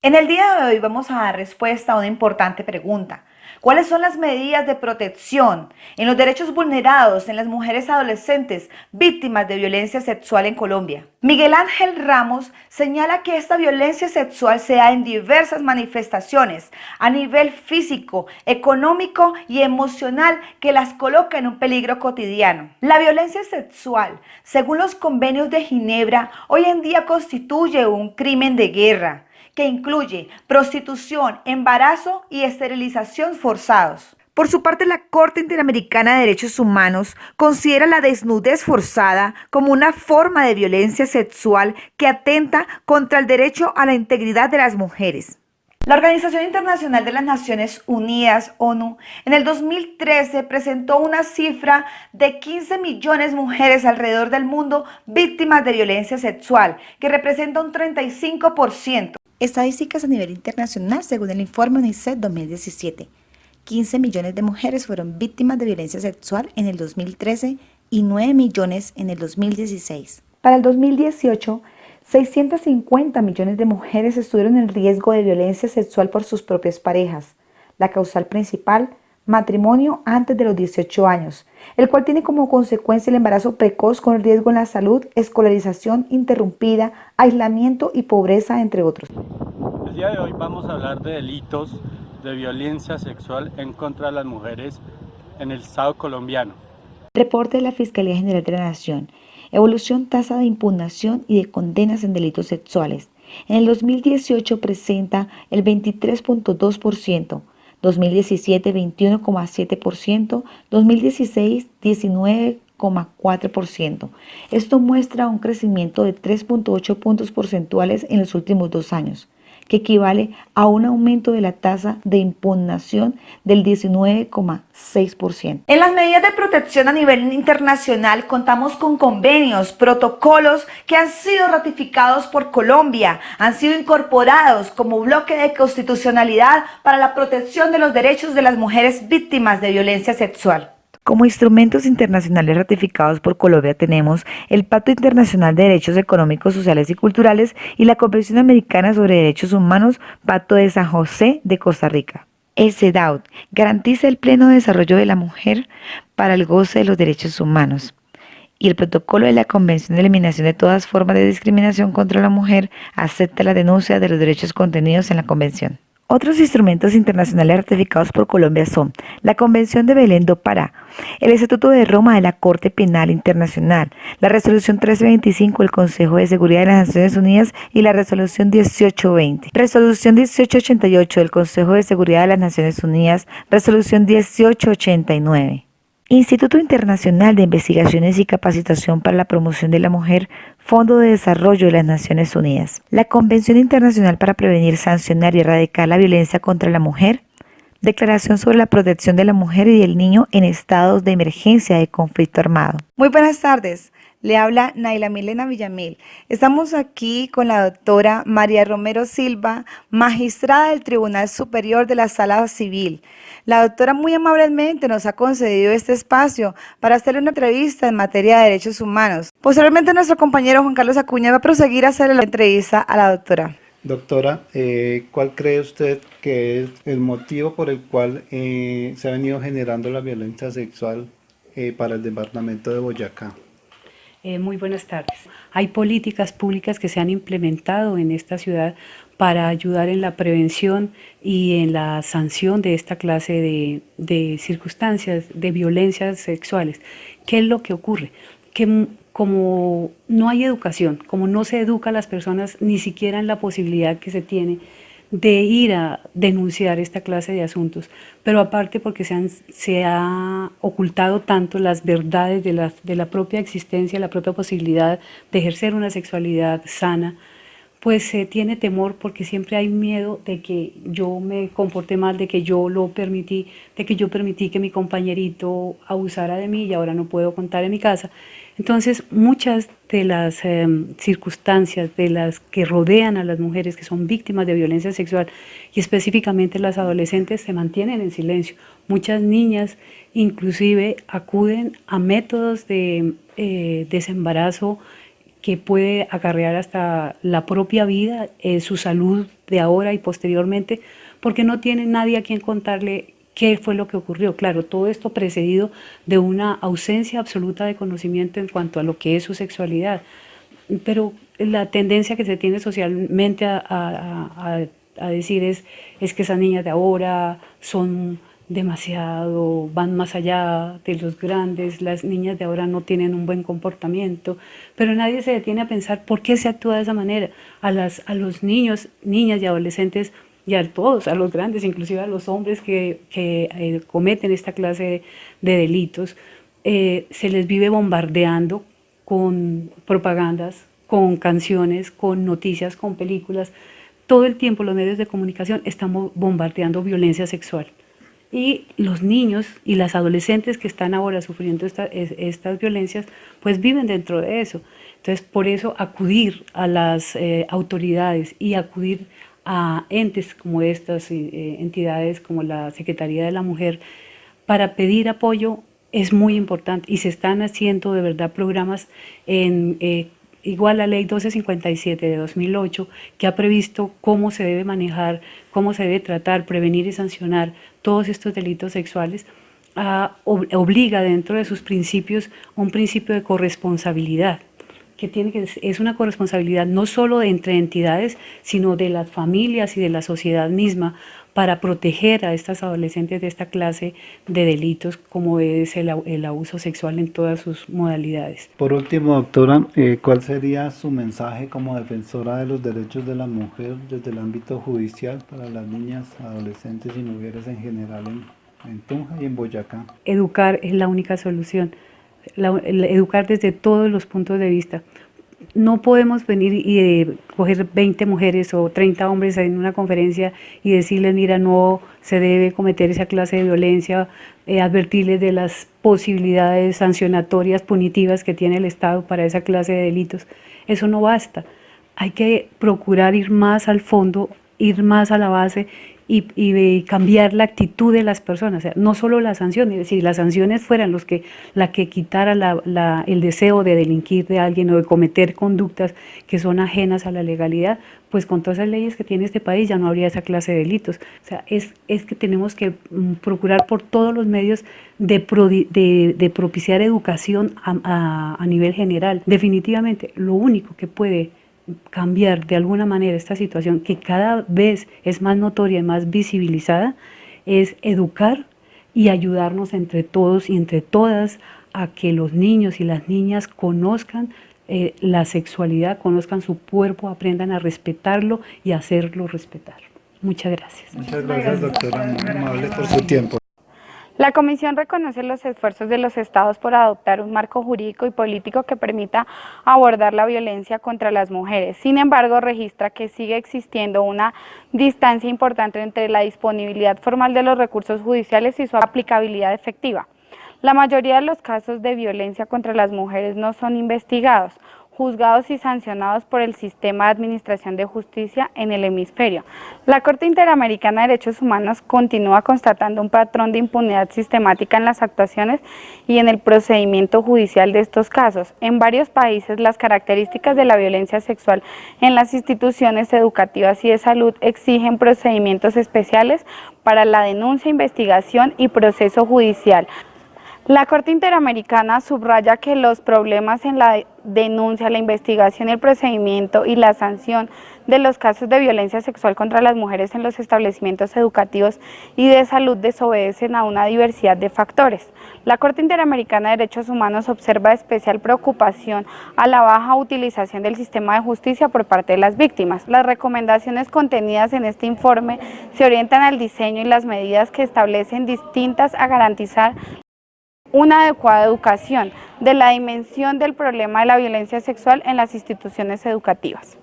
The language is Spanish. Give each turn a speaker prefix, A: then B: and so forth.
A: En el día de hoy vamos a dar respuesta a una importante pregunta. ¿Cuáles son las medidas de protección en los derechos vulnerados en las mujeres adolescentes víctimas de violencia sexual en Colombia? Miguel Ángel Ramos señala que esta violencia sexual se da en diversas manifestaciones a nivel físico, económico y emocional que las coloca en un peligro cotidiano. La violencia sexual, según los convenios de Ginebra, hoy en día constituye un crimen de guerra que incluye prostitución, embarazo y esterilización forzados. Por su parte, la Corte Interamericana de Derechos Humanos considera la desnudez forzada como una forma de violencia sexual que atenta contra el derecho a la integridad de las mujeres. La Organización Internacional de las Naciones Unidas, ONU, en el 2013 presentó una cifra de 15 millones de mujeres alrededor del mundo víctimas de violencia sexual, que representa un 35%. Estadísticas a nivel internacional según el informe UNICEF 2017. 15 millones de mujeres fueron víctimas de violencia sexual en el 2013 y 9 millones en el 2016. Para el 2018, 650 millones de mujeres estuvieron en riesgo de violencia sexual por sus propias parejas. La causal principal, matrimonio antes de los 18 años, el cual tiene como consecuencia el embarazo precoz con riesgo en la salud, escolarización interrumpida, aislamiento y pobreza, entre otros.
B: El día de hoy vamos a hablar de delitos de violencia sexual en contra de las mujeres en el Estado colombiano.
A: Reporte de la Fiscalía General de la Nación. Evolución tasa de impugnación y de condenas en delitos sexuales. En el 2018 presenta el 23.2%, 2017 21,7%, 2016 19,4%. Esto muestra un crecimiento de 3.8 puntos porcentuales en los últimos 2 años, que equivale a un aumento de la tasa de impugnación del 19,6%. En las medidas de protección a nivel internacional contamos con convenios, protocolos que han sido ratificados por Colombia, han sido incorporados como bloque de constitucionalidad para la protección de los derechos de las mujeres víctimas de violencia sexual. Como instrumentos internacionales ratificados por Colombia tenemos el Pacto Internacional de Derechos Económicos, Sociales y Culturales y la Convención Americana sobre Derechos Humanos, Pacto de San José de Costa Rica. El CEDAW garantiza el pleno desarrollo de la mujer para el goce de los derechos humanos. Y el protocolo de la Convención de Eliminación de todas formas de discriminación contra la mujer acepta la denuncia de los derechos contenidos en la Convención. Otros instrumentos internacionales ratificados por Colombia son la Convención de Belén do Pará, el Estatuto de Roma de la Corte Penal Internacional, la Resolución 1325 del Consejo de Seguridad de las Naciones Unidas y la Resolución 1820, Resolución 1888 del Consejo de Seguridad de las Naciones Unidas, Resolución 1889. Instituto Internacional de Investigaciones y Capacitación para la Promoción de la Mujer, Fondo de Desarrollo de las Naciones Unidas. La Convención Internacional para Prevenir, Sancionar y Erradicar la Violencia contra la Mujer. Declaración sobre la protección de la mujer y del niño en estados de emergencia de conflicto armado. Muy buenas tardes. Le habla Naila Milena Villamil. Estamos aquí con la doctora María Romero Silva, magistrada del Tribunal Superior de la Sala Civil. La doctora muy amablemente nos ha concedido este espacio para hacerle una entrevista en materia de derechos humanos. Posteriormente nuestro compañero Juan Carlos Acuña va a proseguir a hacerle la entrevista a la doctora.
C: Doctora, ¿cuál cree usted que es el motivo por el cual se ha venido generando la violencia sexual para el departamento de Boyacá?
D: Muy buenas tardes. Hay políticas públicas que se han implementado en esta ciudad para ayudar en la prevención y en la sanción de esta clase de circunstancias de violencias sexuales. ¿Qué es lo que ocurre? Que como no hay educación, como no se educa a las personas ni siquiera en la posibilidad que se tiene de ir a denunciar esta clase de asuntos, pero aparte porque se ha ocultado tanto las verdades de la propia existencia, la propia posibilidad de ejercer una sexualidad sana, pues se tiene temor porque siempre hay miedo de que yo me comporte mal, de que yo lo permití, de que yo permití que mi compañerito abusara de mí y ahora no puedo contar en mi casa. Entonces, muchas de las circunstancias de las que rodean a las mujeres que son víctimas de violencia sexual y específicamente las adolescentes se mantienen en silencio. Muchas niñas inclusive acuden a métodos de desembarazo que puede acarrear hasta la propia vida, su salud de ahora y posteriormente, porque no tiene nadie a quien contarle qué fue lo que ocurrió. Claro, todo esto precedido de una ausencia absoluta de conocimiento en cuanto a lo que es su sexualidad. Pero la tendencia que se tiene socialmente a decir es que esas niñas de ahora son demasiado, van más allá de los grandes, las niñas de ahora no tienen un buen comportamiento, pero nadie se detiene a pensar por qué se actúa de esa manera. A los niños, niñas y adolescentes, y a todos, a los grandes, inclusive a los hombres que cometen esta clase de delitos, se les vive bombardeando con propagandas, con canciones, con noticias, con películas. Todo el tiempo los medios de comunicación estamos bombardeando violencia sexual. Y los niños y las adolescentes que están ahora sufriendo estas violencias, pues viven dentro de eso. Entonces, por eso acudir a las autoridades y acudir a entes como estas, entidades como la Secretaría de la Mujer, para pedir apoyo es muy importante y se están haciendo de verdad programas igual la ley 1257 de 2008, que ha previsto cómo se debe manejar, cómo se debe tratar, prevenir y sancionar todos estos delitos sexuales, obliga dentro de sus principios un principio de corresponsabilidad, es una corresponsabilidad no solo entre entidades, sino de las familias y de la sociedad misma, para proteger a estas adolescentes de esta clase de delitos como es el abuso sexual en todas sus modalidades.
C: Por último, doctora, ¿cuál sería su mensaje como defensora de los derechos de la mujer desde el ámbito judicial para las niñas, adolescentes y mujeres en general en Tunja y en Boyacá?
D: Educar es la única solución, educar desde todos los puntos de vista. No podemos venir y coger 20 mujeres o 30 hombres en una conferencia y decirles, mira, no se debe cometer esa clase de violencia, advertirles de las posibilidades sancionatorias, punitivas que tiene el Estado para esa clase de delitos. Eso no basta. Hay que procurar ir más al fondo, ir más a la base y cambiar la actitud de las personas, o sea, no solo las sanciones. Si las sanciones fueran la que quitara el deseo de delinquir de alguien o de cometer conductas que son ajenas a la legalidad, pues con todas esas leyes que tiene este país ya no habría esa clase de delitos. O sea, es que tenemos que procurar por todos los medios de propiciar educación a nivel general. Definitivamente, lo único que puede cambiar de alguna manera esta situación que cada vez es más notoria y más visibilizada, es educar y ayudarnos entre todos y entre todas a que los niños y las niñas conozcan la sexualidad, conozcan su cuerpo, aprendan a respetarlo y a hacerlo respetar. Muchas gracias.
C: Muchas gracias, doctora, muy amable por su tiempo.
E: La Comisión reconoce los esfuerzos de los Estados por adoptar un marco jurídico y político que permita abordar la violencia contra las mujeres. Sin embargo, registra que sigue existiendo una distancia importante entre la disponibilidad formal de los recursos judiciales y su aplicabilidad efectiva. La mayoría de los casos de violencia contra las mujeres no son investigados, juzgados y sancionados por el sistema de administración de justicia en el hemisferio. La Corte Interamericana de Derechos Humanos continúa constatando un patrón de impunidad sistemática en las actuaciones y en el procedimiento judicial de estos casos. En varios países, las características de la violencia sexual en las instituciones educativas y de salud exigen procedimientos especiales para la denuncia, investigación y proceso judicial. La Corte Interamericana subraya que los problemas en la denuncia, la investigación, el procedimiento y la sanción de los casos de violencia sexual contra las mujeres en los establecimientos educativos y de salud desobedecen a una diversidad de factores. La Corte Interamericana de Derechos Humanos observa especial preocupación a la baja utilización del sistema de justicia por parte de las víctimas. Las recomendaciones contenidas en este informe se orientan al diseño y las medidas que establecen distintas a garantizar una adecuada educación de la dimensión del problema de la violencia sexual en las instituciones educativas.